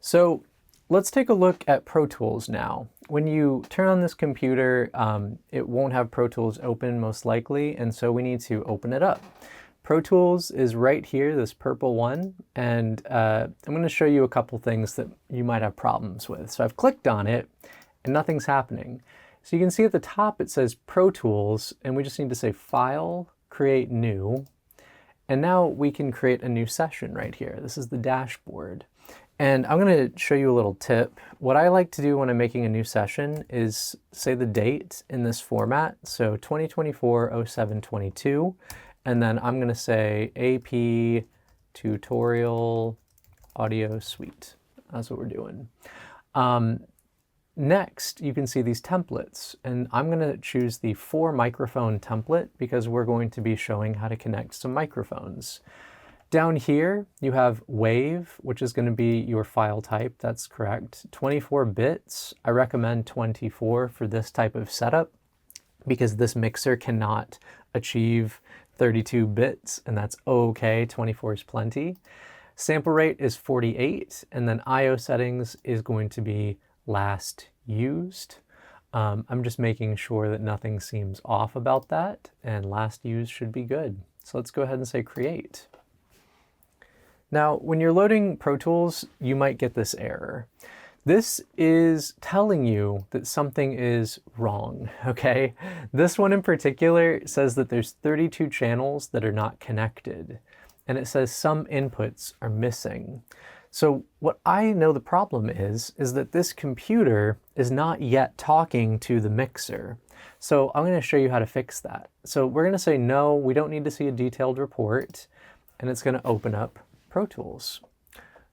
So let's take a look at Pro Tools now. When you turn on this computer, it won't have Pro Tools open most likely, and so we need to open it up. Pro Tools is right here, this purple one, and I'm going to show you a couple things that you might have problems with. So I've clicked on it, and nothing's happening. So you can see at the top it says Pro Tools, and we just need to say File, Create New, and now we can create a new session right here. This is the dashboard. And I'm going to show you a little tip. What I like to do when I'm making a new session is say the date in this format. So 2024-07-22. And then I'm going to say AP Tutorial Audio Suite. That's what we're doing. Next, you can see these templates. And I'm going to choose the 4-microphone template because we're going to be showing how to connect some microphones. Down here, you have WAV, which is going to be your file type. That's correct. 24 bits. I recommend 24 for this type of setup because this mixer cannot achieve 32 bits, and that's okay. 24 is plenty. Sample rate is 48, and then I/O settings is going to be last used. I'm just making sure that nothing seems off about that, and last used should be good. So let's go ahead and say create. Now, when you're loading Pro Tools, you might get this error. This is telling you that something is wrong, okay? This one in particular says that there's 32 channels that are not connected, and it says some inputs are missing. So what I know the problem is that this computer is not yet talking to the mixer. So I'm going to show you how to fix that. So we're going to say, no, we don't need to see a detailed report, and it's going to open up Pro Tools.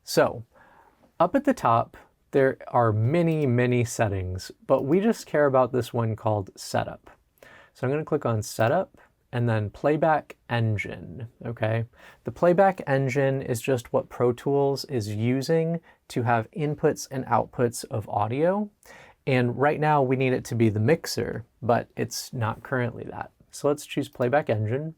So up at the top, there are many settings, but we just care about this one called Setup. So I'm going to click on Setup and then Playback Engine, okay? The Playback Engine is just what Pro Tools is using to have inputs and outputs of audio. And right now we need it to be the mixer, but it's not currently that. So let's choose Playback Engine.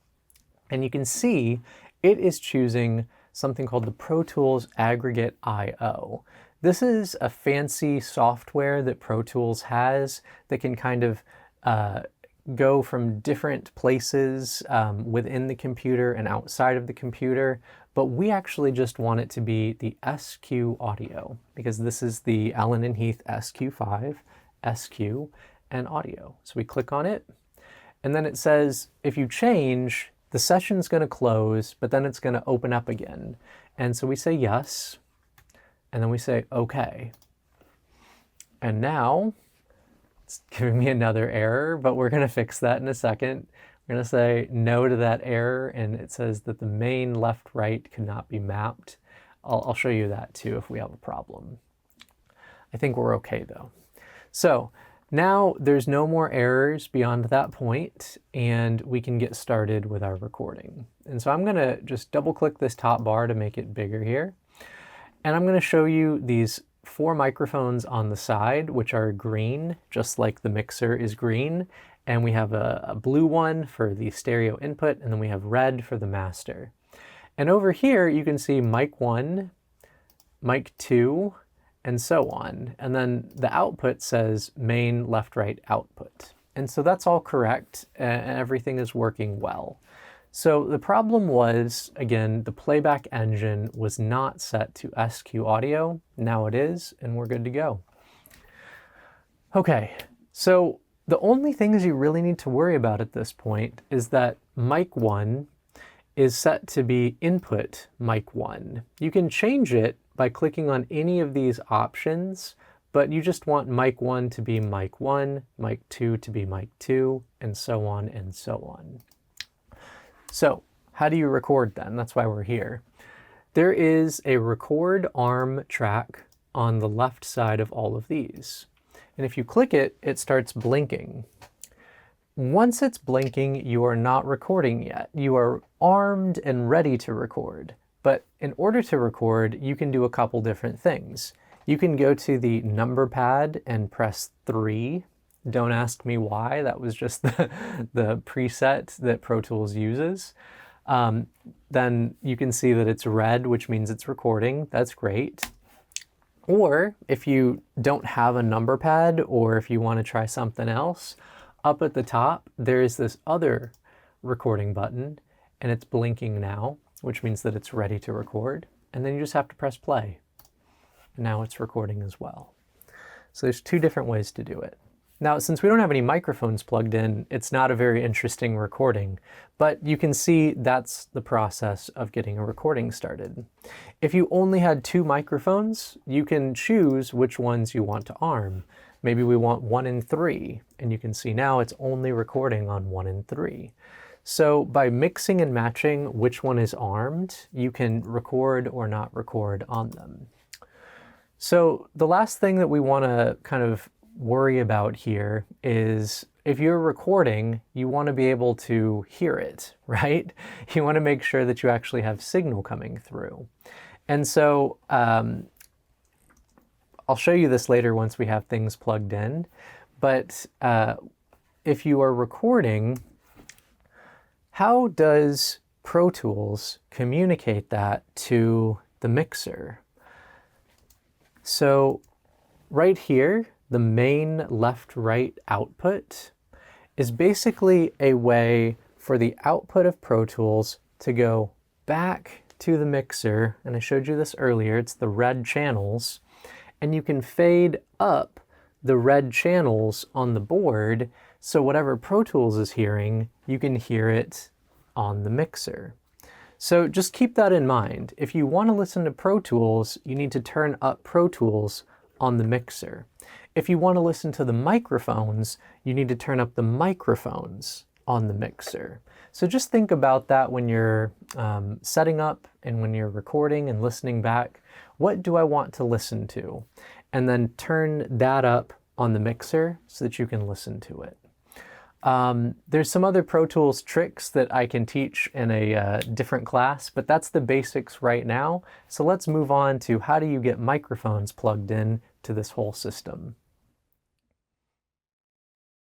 And you can see it is choosing something called the Pro Tools Aggregate I/O. This is a fancy software that Pro Tools has that can kind of go from different places within the computer and outside of the computer, but we actually just want it to be the SQ audio because this is the Allen & Heath SQ5, SQ, and audio. So we click on it, and then it says if you change, the session's going to close, but then it's going to open up again. And so we say yes, and then we say okay. And now it's giving me another error, but we're going to fix that in a second. We're going to say no to that error, and it says that the main left-right cannot be mapped. I'll show you that too if we have a problem. I think we're okay though. So now there's no more errors beyond that point, and we can get started with our recording. And so I'm going to just double click this top bar to make it bigger here. And I'm going to show you these 4 microphones on the side, which are green, just like the mixer is green. And we have a blue one for the stereo input, and then we have red for the master. And over here, you can see mic 1, mic 2, and so on. And then the output says main left-right output. And so that's all correct, and everything is working well. So the problem was, again, the Playback Engine was not set to SQ audio. Now it is, and we're good to go. Okay, so the only things you really need to worry about at this point is that mic 1 is set to be input mic 1. You can change it by clicking on any of these options, but you just want mic 1 to be mic 1, mic 2 to be mic 2, and so on and so on. So how do you record then? That's why we're here. There is a record arm track on the left side of all of these. And if you click it, it starts blinking. Once it's blinking, you are not recording yet. You are armed and ready to record. But in order to record, you can do a couple different things. You can go to the number pad and press 3. Don't ask me why. That was just the preset that Pro Tools uses. Then you can see that it's red, which means it's recording. That's great. Or if you don't have a number pad, or if you want to try something else, up at the top, there is this other recording button, and it's blinking now, which means that it's ready to record. And then you just have to press play. And now it's recording as well. So there's two different ways to do it. Now, since we don't have any microphones plugged in, it's not a very interesting recording, but you can see that's the process of getting a recording started. If you only had two microphones, you can choose which ones you want to arm. Maybe we want 1 and 3, and you can see now it's only recording on 1 and 3. So by mixing and matching which one is armed, you can record or not record on them. So the last thing that we want to kind of worry about here is if you're recording, you want to be able to hear it, right? You want to make sure that you actually have signal coming through. And so I'll show you this later once we have things plugged in, but if you are recording, how does Pro Tools communicate that to the mixer? So right here, the main left-right output is basically a way for the output of Pro Tools to go back to the mixer. And I showed you this earlier, it's the red channels. And you can fade up the red channels on the board, so whatever Pro Tools is hearing, you can hear it on the mixer. So just keep that in mind. If you want to listen to Pro Tools, you need to turn up Pro Tools on the mixer. If you want to listen to the microphones, you need to turn up the microphones on the mixer. So just think about that when you're setting up and when you're recording and listening back. What do I want to listen to? And then turn that up on the mixer so that you can listen to it. There's some other Pro Tools tricks that I can teach in a different class, but that's the basics right now. So let's move on to how do you get microphones plugged in to this whole system.